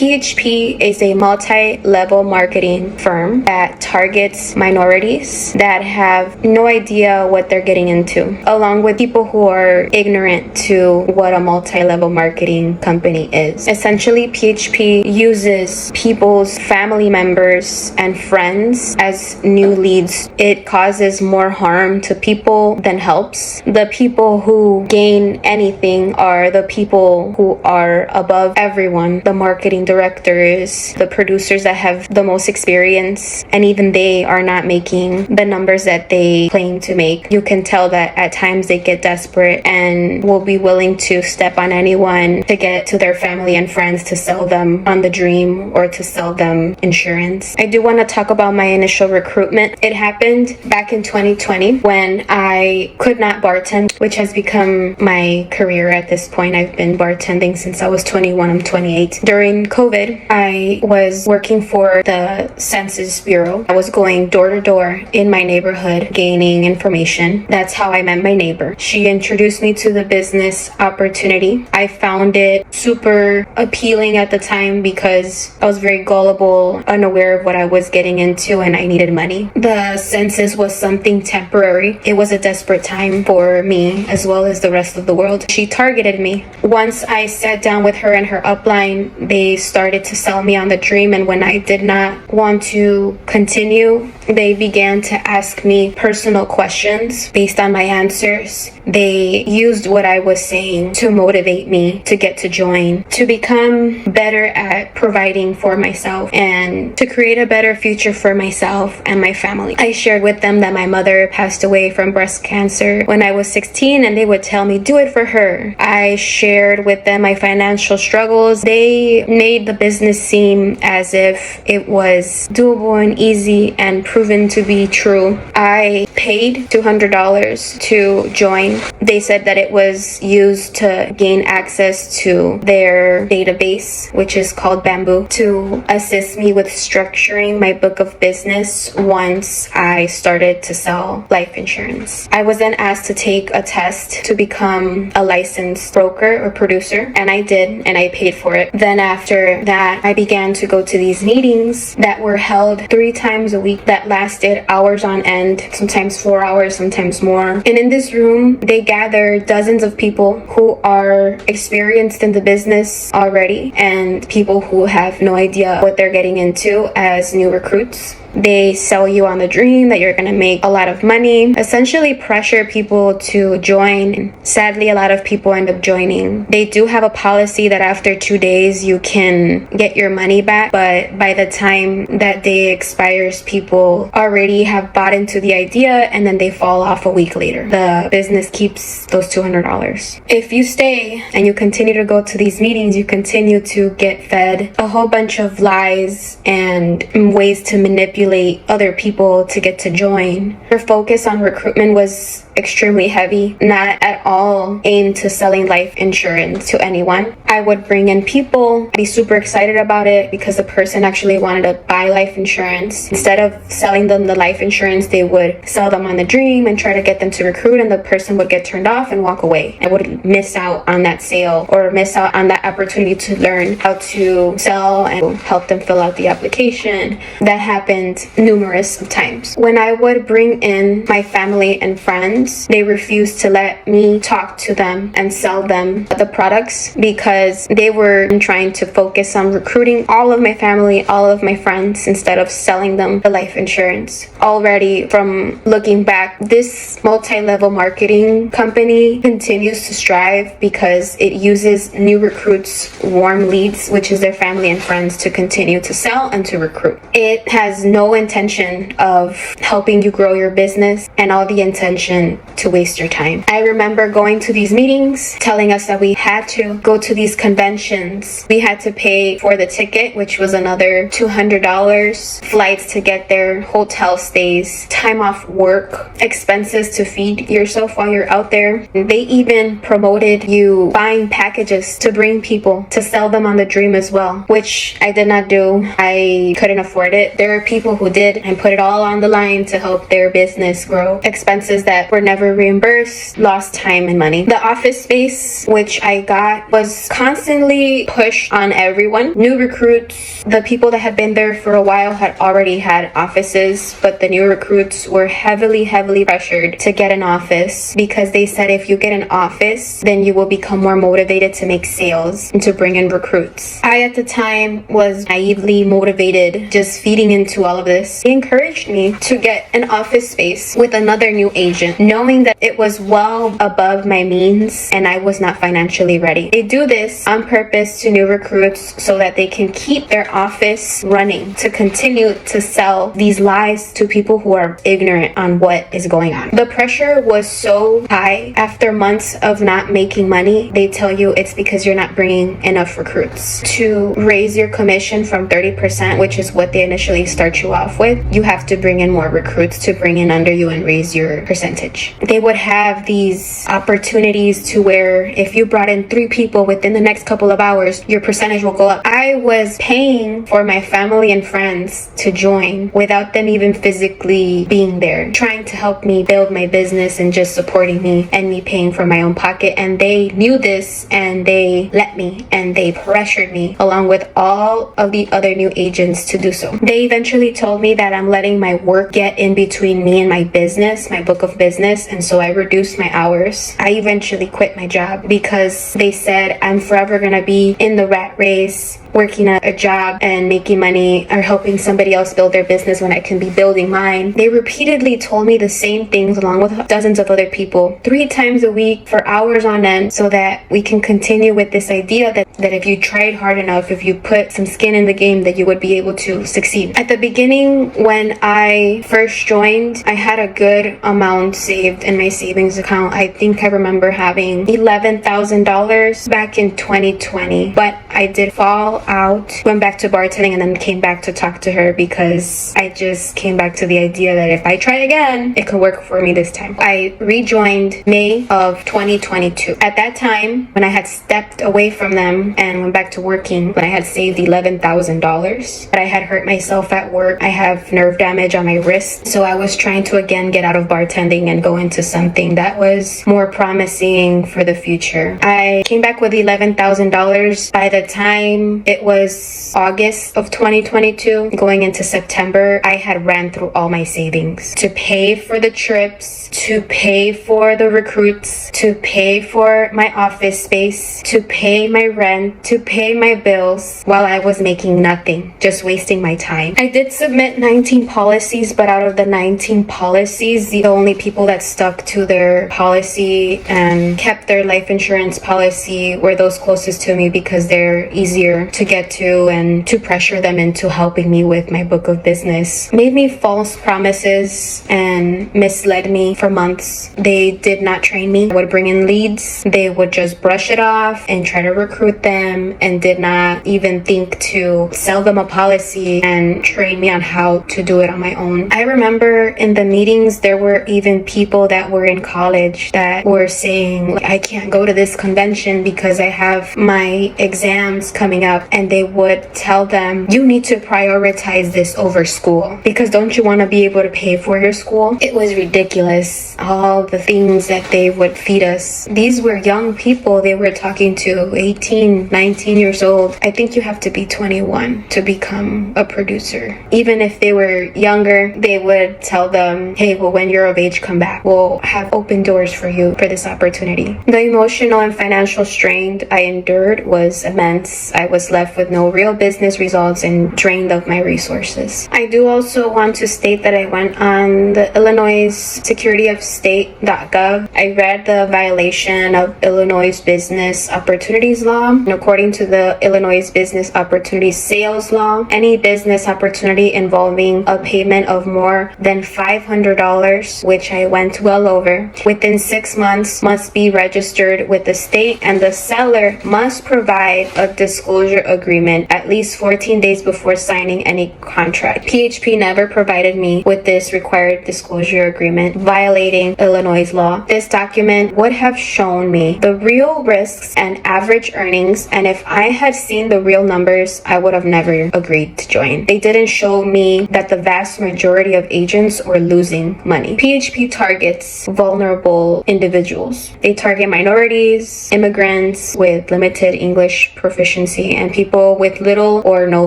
PHP is a multi-level marketing firm that targets minorities that have no idea what they're getting into, along with people who are ignorant to what a multi-level marketing company is. Essentially, PHP uses people's family members and friends as new leads. It causes more harm to people than helps. The people who gain anything are the people who are above everyone. The marketing directors, the producers that have the most experience, and even they are not making the numbers that they claim to make. You can tell that at times they get desperate and will be willing to step on anyone to get to their family and friends to sell them on the dream or to sell them insurance. I do want to talk about my initial recruitment. It happened back in 2020 when I could not bartend, which has become my career at this point. I've been bartending since I was 21. I'm 28. During COVID, I was working for the Census Bureau. I was going door to door in my neighborhood gaining information. That's how I met my neighbor. She introduced me to the business opportunity. I found it super appealing at the time because I was very gullible, unaware of what I was getting into, and I needed money. The census was something temporary. It was a desperate time for me as well as the rest of the world. She targeted me. Once I sat down with her and her upline, they started to sell me on the dream, and when I did not want to continue, they began to ask me personal questions based on my answers. They used what I was saying to motivate me to get to join, to become better at providing for myself, and to create a better future for myself and my family. I shared with them that my mother passed away from breast cancer when I was 16, and they would tell me, do it for her. I shared with them my financial struggles. They made the business seem as if it was doable and easy and proven to be true. I paid $200 to join. They said that it was used to gain access to their database, which is called Bamboo, to assist me with structuring my book of business once I started to sell life insurance. I was then asked to take a test to become a licensed broker or producer, and I did, and I paid for it. Then after that, I began to go to these meetings that were held 3 times a week that lasted hours on end, sometimes 4 hours, sometimes more. And in this room, they gather dozens of people who are experienced in the business already and people who have no idea what they're getting into as new recruits. They sell you on the dream that you're going to make a lot of money, essentially pressure people to join. Sadly, a lot of people end up joining. They do have a policy that after 2 days you can get your money back, but by the time that day expires, people already have bought into the idea and then they fall off a week later. The business keeps those $200. If you stay and you continue to go to these meetings, you continue to get fed a whole bunch of lies and ways to manipulate other people to get to join. Her focus on recruitment was extremely heavy, not at all aimed to selling life insurance to anyone. I would bring in people, be super excited about it because the person actually wanted to buy life insurance. Instead of selling them the life insurance, they would sell them on the dream and try to get them to recruit, and the person would get turned off and walk away. I would miss out on that sale or miss out on that opportunity to learn how to sell and help them fill out the application. That happened numerous of times. When I would bring in my family and friends, they refused to let me talk to them and sell them the products because they were trying to focus on recruiting all of my family, all of my friends, instead of selling them the life insurance. Already from looking back, this multi-level marketing company continues to strive because it uses new recruits, warm leads, which is their family and friends, to continue to sell and to recruit. It has no intention of helping you grow your business and all the intention to waste your time. I remember going to these meetings telling us that we had to go to these conventions. We had to pay for the ticket, which was another $200, flights to get there, hotel stays, time off work, expenses to feed yourself while you're out there. They even promoted you buying packages to bring people to sell them on the dream as well, which I did not do. I couldn't afford it. There are people who did and put it all on the line to help their business grow. Expenses that were were never reimbursed, lost time and money. The office space which I got was constantly pushed on everyone. New recruits, the people that had been there for a while had already had offices, but the new recruits were heavily pressured to get an office because they said if you get an office, then you will become more motivated to make sales and to bring in recruits. I at the time was naively motivated, just feeding into all of this. They encouraged me to get an office space with another new agent, knowing that it was well above my means and I was not financially ready. They do this on purpose to new recruits so that they can keep their office running, to continue to sell these lies to people who are ignorant on what is going on. The pressure was so high. After months of not making money, they tell you it's because you're not bringing enough recruits. To raise your commission from 30%, which is what they initially start you off with, you have to bring in more recruits to bring in under you and raise your percentage. They would have these opportunities to where if you brought in 3 people within the next couple of hours, your percentage will go up. I was paying for my family and friends to join without them even physically being there, trying to help me build my business and just supporting me and me paying for my own pocket. And they knew this and they let me and they pressured me along with all of the other new agents to do so. They eventually told me that I'm letting my work get in between me and my business, my book of business, and so I reduced my hours. I eventually quit my job because they said I'm forever gonna be in the rat race, working at a job and making money or helping somebody else build their business when I can be building mine. They repeatedly told me the same things along with dozens of other people 3 times a week for hours on end so that we can continue with this idea that if you tried hard enough, if you put some skin in the game, that you would be able to succeed. At the beginning, when I first joined, I had a good amount saved in my savings account. I think I remember having $11,000 back in 2020, but I did fall out, went back to bartending, and then came back to talk to her because I just came back to the idea that if I try again, it could work for me this time. I rejoined May of 2022. At that time, when I had stepped away from them and went back to working, when I had saved $11,000, but I had hurt myself at work. I have nerve damage on my wrist, so I was trying to again get out of bartending and go into something that was more promising for the future. I came back with $11,000. By the time it was August of 2022, going into September, I had ran through all my savings to pay for the trips, to pay for the recruits, to pay for my office space, to pay my rent, to pay my bills while I was making nothing, just wasting my time. I did submit 19 policies, but out of the 19 policies, the only people that stuck to their policy and kept their life insurance policy were those closest to me because they're easier to get to, and to pressure them into helping me with my book of business made me false promises and misled me for months. They did not train me. I would bring in leads, they would just brush it off and try to recruit them and did not even think to sell them a policy and train me on how to do it on my own. I remember in the meetings there were even people that were in college that were saying, I can't go to this convention because I have my exams coming up, and they would tell them, you need to prioritize this over school because don't you want to be able to pay for your school? It was ridiculous, all the things that they would feed us. These were young people they were talking to, 18, 19 years old. I think you have to be 21 to become a producer. Even if they were younger, they would tell them, hey, well, when you're of age, come back. We'll have open doors for you for this opportunity. The emotional and financial strain I endured was immense. I was left with no real business results and drained of my resources. I do also want to state that I went on the Illinois Secretary of State.gov. I read the violation of Illinois Business Opportunities Law. And according to the Illinois Business Opportunities Sales Law, any business opportunity involving a payment of more than $500, which I went well over, within 6 months must be registered with the state, and the seller must provide a disclosure agreement at least 14 days before signing any contract. PHP never provided me with this required disclosure agreement, violating Illinois law. This document would have shown me the real risks and average earnings, and if I had seen the real numbers, I would have never agreed to join. They didn't show me that the vast majority of agents were losing money. PHP targets vulnerable individuals. They target minorities, immigrants with limited English proficiency, and people with little or no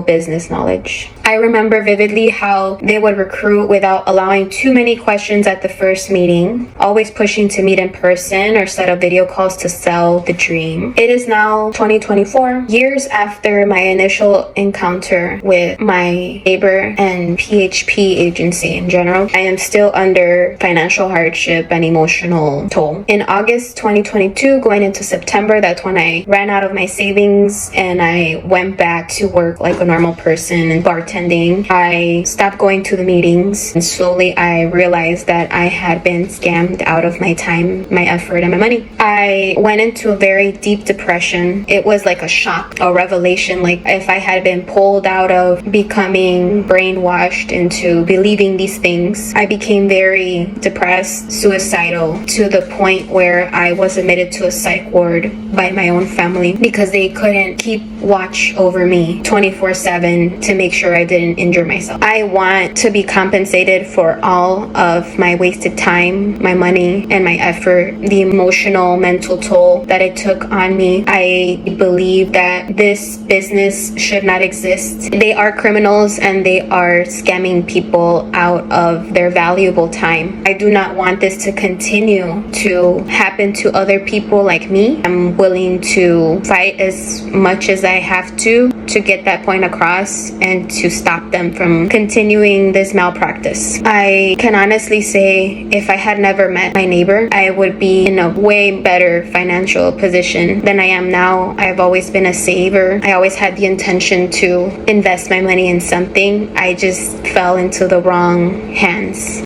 business knowledge. I remember vividly how they would recruit without allowing too many questions at the first meeting, always pushing to meet in person or set up video calls to sell the dream. It is now 2024, years after my initial encounter with my neighbor and PHP agency in general. I am still under financial hardship and emotional toll. In August 2022, going into September, that's when I ran out of my savings and I went back to work like a normal person and bartending. I stopped going to the meetings, and slowly I realized that I had been scammed out of my time, my effort, and my money. I went into a very deep depression. It was like a shock, a revelation, like if I had been pulled out of becoming brainwashed into believing these things. I became very depressed, suicidal, to the point where I was admitted to a psych ward by my own family because they couldn't keep watch over me 24/7 to make sure I didn't injure myself. I want to be compensated for all of my wasted time, my money, and my effort, the emotional, mental toll that it took on me. I believe that this business should not exist. They are criminals and they are scamming people out of their valuable time. I do not want this to continue to happen to other people like me. I'm willing to fight as much as I have to get that point across and to stop them from continuing this malpractice. I can honestly say if I had never met my neighbor, I would be in a way better financial position than I am now. I've always been a saver. I always had the intention to invest my money in something. I just fell into the wrong hands.